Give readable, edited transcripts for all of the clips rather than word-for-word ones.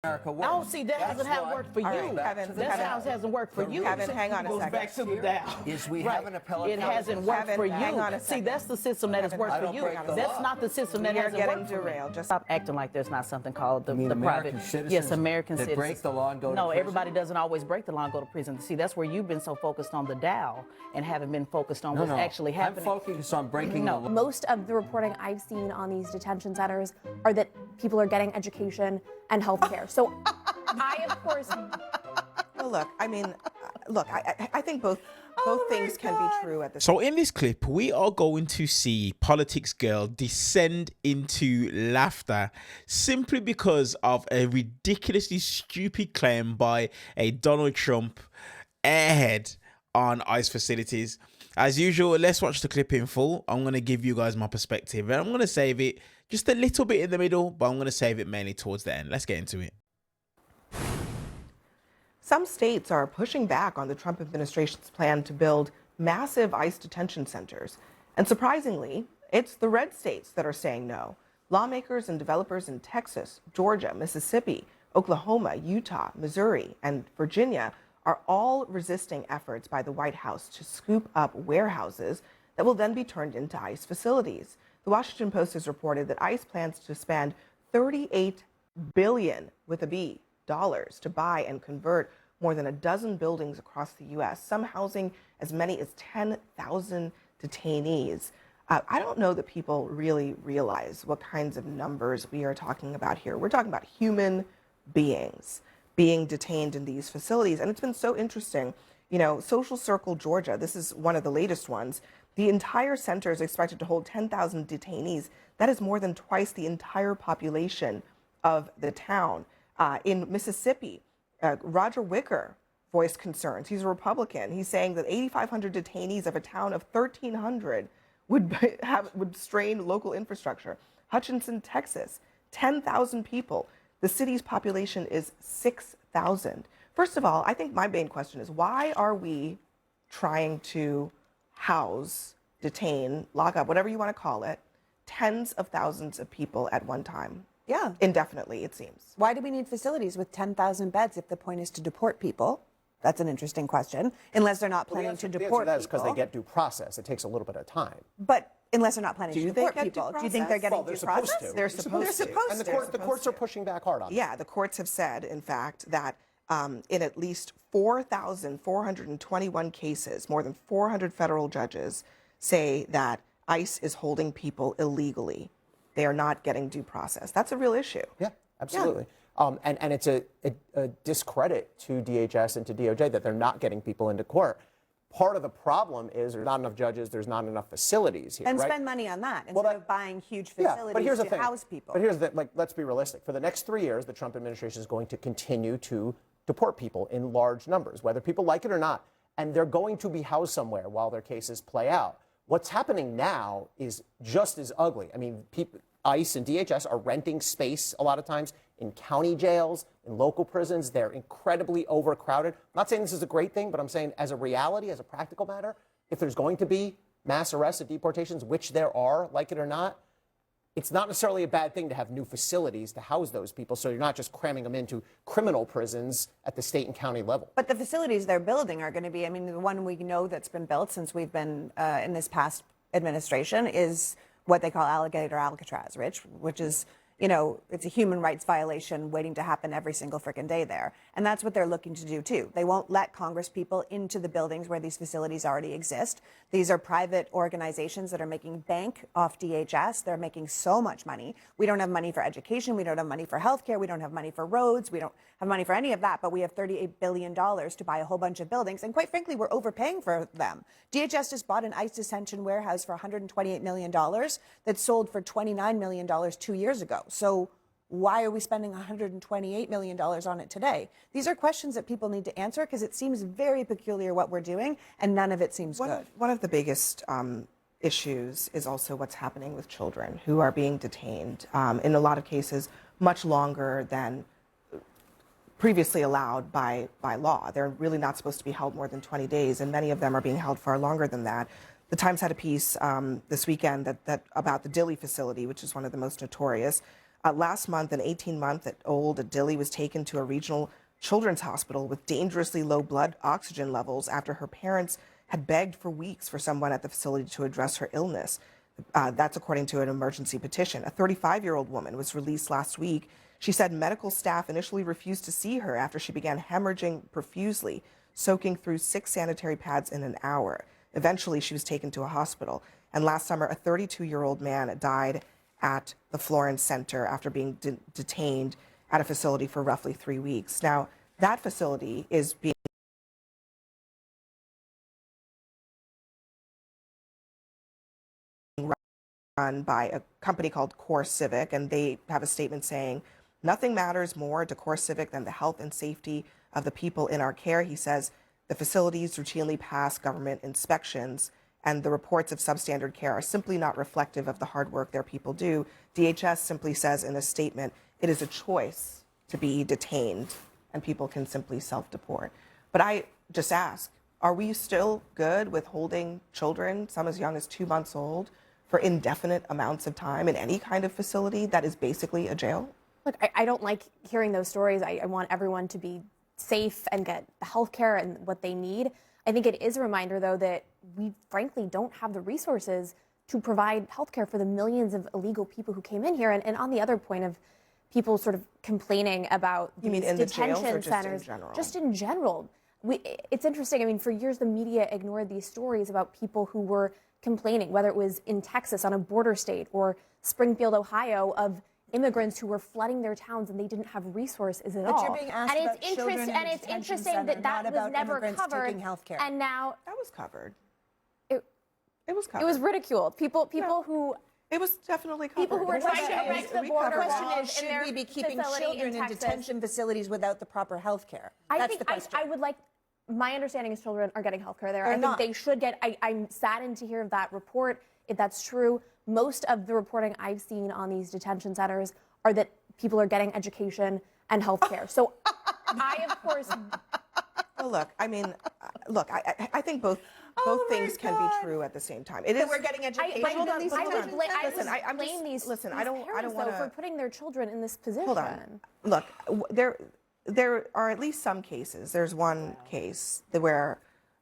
America works. No, see, that hasn't worked for you. That hasn't worked for you. Kevin, hang on a second. Back to the Dow. Is we have an appellate. It hasn't worked for you. Hang on a See, second. that's the system that has worked for you. That's not the system that hasn't worked for you. Derailed. Just stop acting like there's not something called the American private. citizens Yes, American that citizens. break the law and go to No, prison? everybody doesn't always break the law and go to prison. See, that's where you've been so focused on the Dow and haven't been focused on what's actually happening. I'm focused on breaking the law. Most of the reporting I've seen on these detention centers are that people are getting education and health care. So I, of course... Well, look, I mean, I think both things can be true at the So in this clip, we are going to see PoliticsGirl descend into laughter simply because of a ridiculously stupid claim by a Donald Trump airhead on ICE facilities. As usual, let's watch the clip in full. I'm going to give you guys my perspective, and I'm going to save it just a little bit in the middle, but I'm going to save it mainly towards the end. Let's get into it. Some states are pushing back on the Trump administration's plan to build massive ICE detention centers. And surprisingly, it's the red states that are saying no. Lawmakers and developers in Texas, Georgia, Mississippi, Oklahoma, Utah, Missouri, and Virginia are all resisting efforts by the White House to scoop up warehouses that will then be turned into ICE facilities. The Washington Post has reported that ICE plans to spend $38 billion with a B dollars to buy and convert more than a dozen buildings across the U.S., some housing as many as 10,000 detainees. I don't know that people really realize what kinds of numbers we are talking about here. We're talking about human beings being detained in these facilities. And it's been so interesting. You know, Social Circle, Georgia, this is one of the latest ones. The entire center is expected to hold 10,000 detainees. That is more than twice the entire population of the town. In Mississippi, Roger Wicker voiced concerns. He's a Republican. He's saying that 8,500 detainees of a town of 1,300 would strain local infrastructure. Hutchinson, Texas, 10,000 people. The city's population is 6,000. First of all, I think my main question is, why are we trying to house, detain, lock up, whatever you want to call it, tens of thousands of people at one time? Yeah. Indefinitely, it seems. Why do we need facilities with 10,000 beds if the point is to deport people? That's an interesting question. Unless they're not planning to deport that is people. because they get due process. It takes a little bit of time. But unless they're not planning to deport they get people, due do you think they're getting they're due supposed process? to. They're supposed to. And the courts are pushing back hard on that. Yeah, the courts have said, in fact, that in at least 4,421 cases, more than 400 federal judges say that ICE is holding people illegally. They are not getting due process. That's a real issue. Yeah, absolutely. Yeah. And it's a discredit to DHS and to DOJ that they're not getting people into court. Part of the problem is there's not enough judges, there's not enough facilities here. And right? spend money on that instead of buying huge facilities to house people. But here's the thing, like, let's be realistic. For the next 3 years, the Trump administration is going to continue to deport people in large numbers, whether people like it or not. And they're going to be housed somewhere while their cases play out. What's happening now is just as ugly. I mean, ICE and DHS are renting space a lot of times in county jails, in local prisons. They're incredibly overcrowded. I'm not saying this is a great thing, but I'm saying as a reality, as a practical matter, if there's going to be mass arrests and deportations, which there are, like it or not, it's not necessarily a bad thing to have new facilities to house those people, so you're not just cramming them into criminal prisons at the state and county level. But the facilities they're building are going to be, I mean, the one we know that's been built since we've been in this past administration is what they call Alligator Alcatraz, which is, you know, it's a human rights violation waiting to happen every single frickin' day there. And that's what they're looking to do, too. They won't let Congress people into the buildings where these facilities already exist. These are private organizations that are making bank off DHS. They're making so much money. We don't have money for education. We don't have money for healthcare. We don't have money for roads. We don't have money for any of that, but we have $38 billion to buy a whole bunch of buildings. And quite frankly, we're overpaying for them. DHS just bought an ICE detention warehouse for $128 million that sold for $29 million 2 years ago. So why are we spending $128 million on it today? These are questions that people need to answer because it seems very peculiar what we're doing, and none of it seems good. One of the biggest issues is also what's happening with children who are being detained, in a lot of cases, much longer than previously allowed by law. They're really not supposed to be held more than 20 days, and many of them are being held far longer than that. The Times had a piece this weekend that about the Dilley facility, which is one of the most notorious. Last month, an 18-month-old Dilly was taken to a regional children's hospital with dangerously low blood oxygen levels after her parents had begged for weeks for someone at the facility to address her illness. That's according to an emergency petition. A 35-year-old woman was released last week. She said medical staff initially refused to see her after she began hemorrhaging profusely, soaking through 6 sanitary pads in an hour. Eventually, she was taken to a hospital. And last summer, a 32-year-old man died at the Florence Center after being detained at a facility for roughly 3 weeks. Now, that facility is being run by a company called Core Civic, and they have a statement saying, "Nothing matters more to Core Civic than the health and safety of the people in our care." He says the facilities routinely pass government inspections, and the reports of substandard care are simply not reflective of the hard work their people do. DHS simply says in a statement, it is a choice to be detained, and people can simply self-deport. But I just ask, are we still good with holding children, some as young as 2 months old, for indefinite amounts of time in any kind of facility that is basically a jail? Look, I don't like hearing those stories. I want everyone to be safe and get the health care and what they need. I think it is a reminder, though, that we frankly don't have the resources to provide health care for the millions of illegal people who came in here. And on the other point of people sort of complaining about You mean these in the jails or detention just in centers. general? Just in general. It's interesting. I mean, for years, the media ignored these stories about people who were complaining, whether it was in Texas on a border state or Springfield, Ohio, of immigrants who were flooding their towns and they didn't have resources at all. But you're being asked and about it's children in and a it's detention interesting center, that not that was about never immigrants covered. taking health care. And now That was covered. it was covered. It was ridiculed. People who It was definitely covered. people who were trying to erect the border The question walls is, in should their we be keeping facility children in Texas. detention facilities without the proper health care? That's the question. I would like. My understanding is children are getting health care there. They're I think not. they should get. I'm saddened to hear of that report. If that's true, most of the reporting I've seen on these detention centers are that people are getting education and health care. So I, of course, Well, look, I mean, I think both things can be true at the same time. It That is. we're getting education. Hold on, in these hold on. detention centers? Listen, I'm blame just- these. listen, these I don't parents, wanna- though, for putting their children in this position. Hold on. Look, there are at least some cases. There's one case where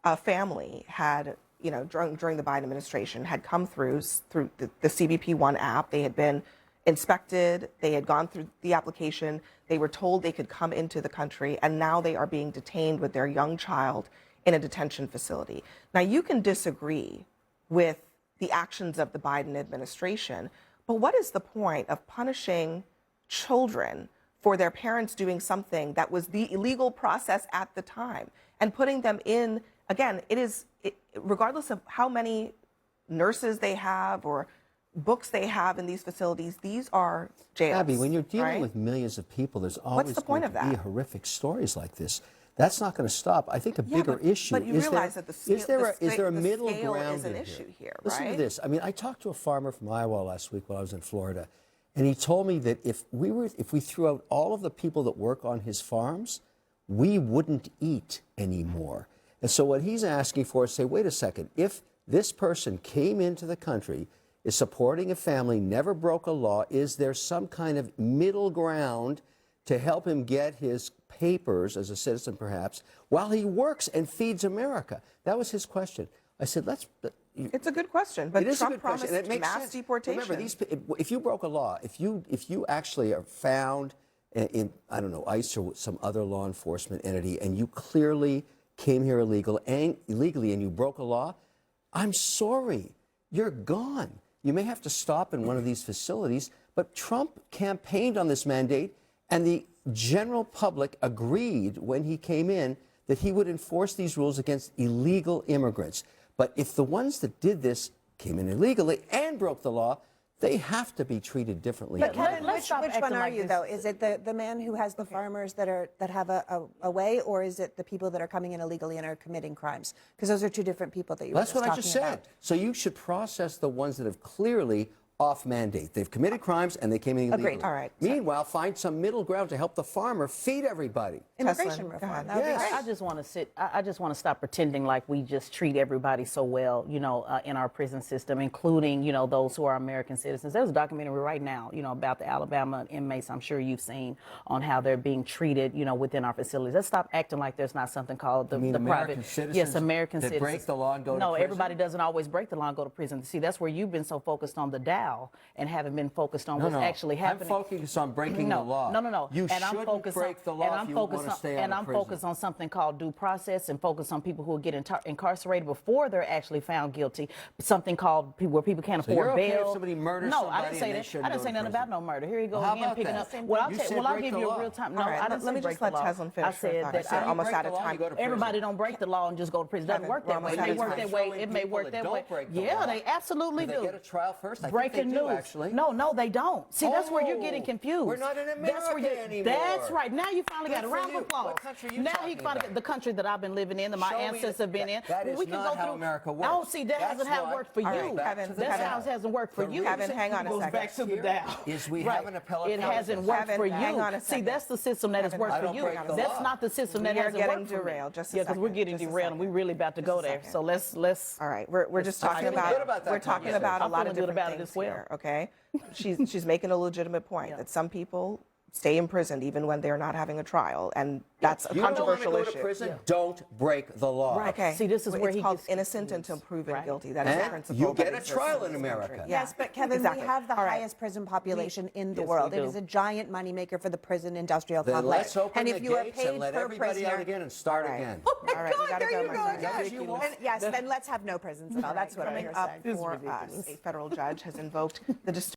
a family had, during the Biden administration, had come through the CBP-1 app. They had been inspected. They had gone through the application. They were told they could come into the country, and now they are being detained with their young child in a detention facility. Now, you can disagree with the actions of the Biden administration, but what is the point of punishing children for their parents doing something that was the illegal process at the time and putting them in, again, regardless of how many nurses they have or books they have in these facilities, these are jails. Abby, when you're dealing right? with millions of people, there's always the going point to of be that? horrific stories like this. That's not going to stop. I think a Yeah, bigger but- issue but you is realize there, that the scale- is there a, the is there a scale- the middle scale ground is an in issue here, Listen to right? this. I mean, I talked to a farmer from Iowa last week while I was in Florida, and he told me that if we threw out all of the people that work on his farms, we wouldn't eat anymore. And so what he's asking for is, say, wait a second, if this person came into the country, is supporting a family, never broke a law, is there some kind of middle ground to help him get his papers as a citizen, perhaps, while he works and feeds America? That was his question. I said, It's a good question, but it is Trump a good question, promised and it makes mass sense. deportation. Remember, if you broke a law, if you actually are found in I don't know, ICE or some other law enforcement entity, and you clearly came here illegally and you broke a law, I'm sorry, you're gone. You may have to stop in one of these facilities, but Trump campaigned on this mandate, and the general public agreed when he came in that he would enforce these rules against illegal immigrants. But if the ones that did this came in illegally and broke the law, they have to be treated differently. But Kevin, let's which stop one acting are like you, this. though? Is it the man who has the farmers that have a way, or is it the people that are coming in illegally and are committing crimes? Because those are two different people that you were That's just what I talking just said. about. So you should process the ones that have clearly off mandate. They've committed crimes and they came in illegally. All right. Meanwhile, find some middle ground to help the farmer feed everybody. Immigration Teslin, go reform. ahead. That would be Yes. great. I just want to I just want to stop pretending like we just treat everybody so well, in our prison system, including, those who are American citizens. There's a documentary right now, about the Alabama inmates. I'm sure you've seen on how they're being treated, within our facilities. Let's stop acting like there's not something called the mean American private. citizens Yes, American that citizens break the law and go to No, prison? everybody doesn't always break the law and go to prison. See, that's where you've been so focused on the Dow and haven't been focused on what's actually happening. I'm focused on breaking the law. No. You and I'm shouldn't focused break the law if you want to stay out of I'm prison. focused on something called due process and focus on people who will get incarcerated before they're actually found guilty. Something called where people can't So afford you're okay bail. if somebody murders No, I somebody didn't say and they that. shouldn't I didn't go say to nothing prison? about no murder. Here you go How again about picking that? up. Well, You said I'll break give the you law. a real time. No, All right, I didn't let me say just break let the law. Teslin finish I her said thought. that We're almost out of time. everybody don't break the law and just go to prison. It doesn't work that way. we're It may almost work out of that time. way. It may work that way. Yeah, they absolutely Do do. they get a trial first? I Breaking think they do, news. actually. No, they don't. See, that's where you're Oh, getting confused. we're not in That's where America anymore. That's right. Now you finally got a Good for round of you. applause. What country are you now talking he finally about? the country that I've been living in, that my Show me ancestors that- have been in. that Well, is we can not go how through. America works. No, see, that That's hasn't how it why- worked for All you. right, Kevin, That's how it hasn't worked for The you. Kevin, hang on a It goes second. back to the Here Dow. is we Right. have an appellate It hasn't process. worked Kevin, for hang you. on a See, second. that's the system that has Kevin, worked I for don't you. break the That's law. not the system that We are hasn't getting worked for me. derailed. Just a Yeah, because we're second. getting Just a derailed and we're second. really about to Just go a there. second. So let's. All right, we're just I'm talking feeling about good about that we're talking conversation. about a I'm lot of feeling good different about it things as well. here. Okay, she's making a legitimate point that some people stay imprisoned even when they're not having a trial, and that's a You don't want to controversial go issue. to prison? Don't break the law. Right. Okay. See, this is where it's he called gets innocent confused. until proven Right. guilty. That is the And principle. you that get a exists trial in this America. country. Yes, but Kevin, Exactly. we have the All right. highest prison population in the Yes, world. we It do. is a giant moneymaker for the prison industrial Then complex. let's open and the if you are gates paid and let per everybody prisoner, out again and start All right. again. Oh my All right, we God, gotta there go, you go Marcella. again. Ridiculous. And yes, then let's have no prisons at all. That's what I'm Coming going up to say. for us, a federal judge has invoked the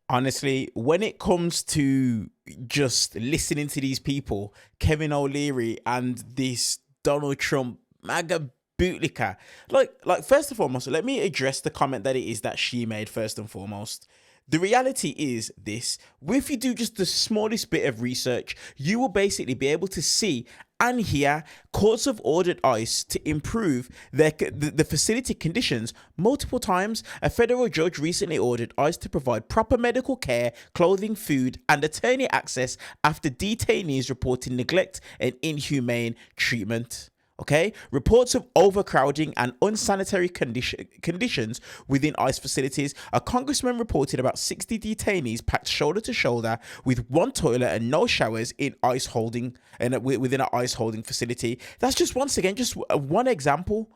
Honestly, when it comes to just listening to these people, Kevin O'Leary and this Donald Trump MAGA bootlicker, like first and foremost, let me address the comment that it is that she made first and foremost. The reality is this: if you do just the smallest bit of research, you will basically be able to see and hear courts have ordered ICE to improve the facility conditions multiple times. A federal judge recently ordered ICE to provide proper medical care, clothing, food, and attorney access after detainees reported neglect and inhumane treatment. Okay, reports of overcrowding and unsanitary conditions within ICE facilities. A congressman reported about 60 detainees packed shoulder to shoulder with one toilet and no showers in ICE holding within an ICE holding facility. That's just once again just one example.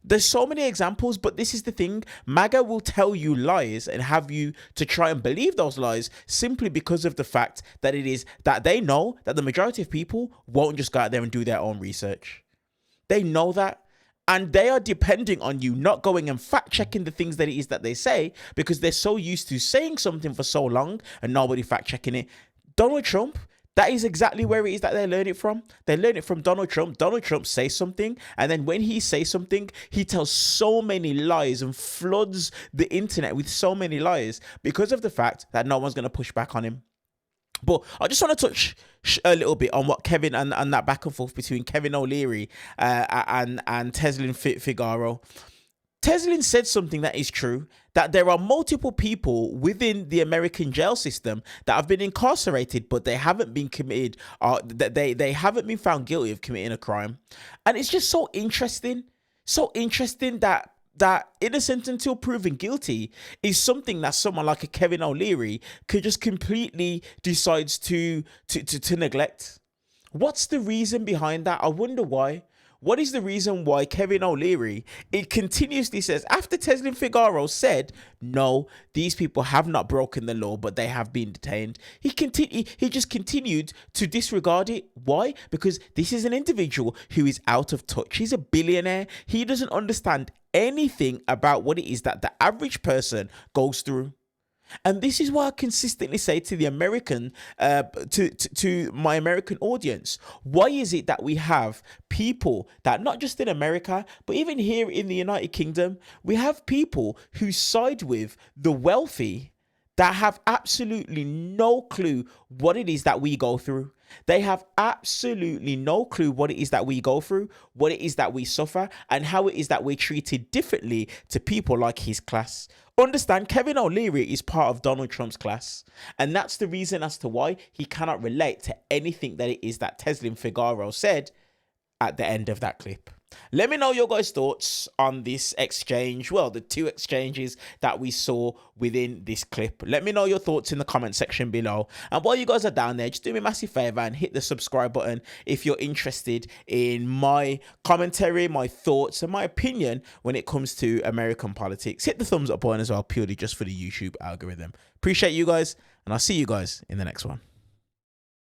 There's so many examples, but this is the thing: MAGA will tell you lies and have you to try and believe those lies simply because of the fact that it is that they know that the majority of people won't just go out there and do their own research. They know that, and they are depending on you not going and fact checking the things that it is that they say, because they're so used to saying something for so long and nobody fact checking it. Donald Trump, that is exactly where it is that they learn it from. They learn it from Donald Trump. Donald Trump says something, and then when he says something, he tells so many lies and floods the internet with so many lies because of the fact that no one's going to push back on him. But I just want to touch a little bit on what Kevin and that back and forth between Kevin O'Leary and Teslin Figaro. Teslin said something that is true, that there are multiple people within the American jail system that have been incarcerated, but they haven't been committed, that they haven't been found guilty of committing a crime. And it's just so interesting that innocent until proven guilty is something that someone like a Kevin O'Leary could just completely decides to neglect. What's the reason behind that? I wonder why. What is the reason why Kevin O'Leary, it continuously says, after Teslin Figaro said, no, these people have not broken the law, but they have been detained. He just continued to disregard it. Why? Because this is an individual who is out of touch. He's a billionaire. He doesn't understand anything about what it is that the average person goes through. And this is why I consistently say to the American, to my American audience, why is it that we have people that not just in America, but even here in the United Kingdom, we have people who side with the wealthy that have absolutely no clue what it is that we go through. They have absolutely no clue what it is that we go through, what it is that we suffer, and how it is that we're treated differently to people like his class. Understand, Kevin O'Leary is part of Donald Trump's class, and that's the reason as to why he cannot relate to anything that it is that Teslin Figaro said at the end of that clip. Let me know your guys' thoughts on this exchange. Well, the two exchanges that we saw within this clip. Let me know your thoughts in the comment section below. And while you guys are down there, just do me a massive favor and hit the subscribe button if you're interested in my commentary, my thoughts, and my opinion when it comes to American politics. Hit the thumbs up button as well, purely just for the YouTube algorithm. Appreciate you guys, and I'll see you guys in the next one.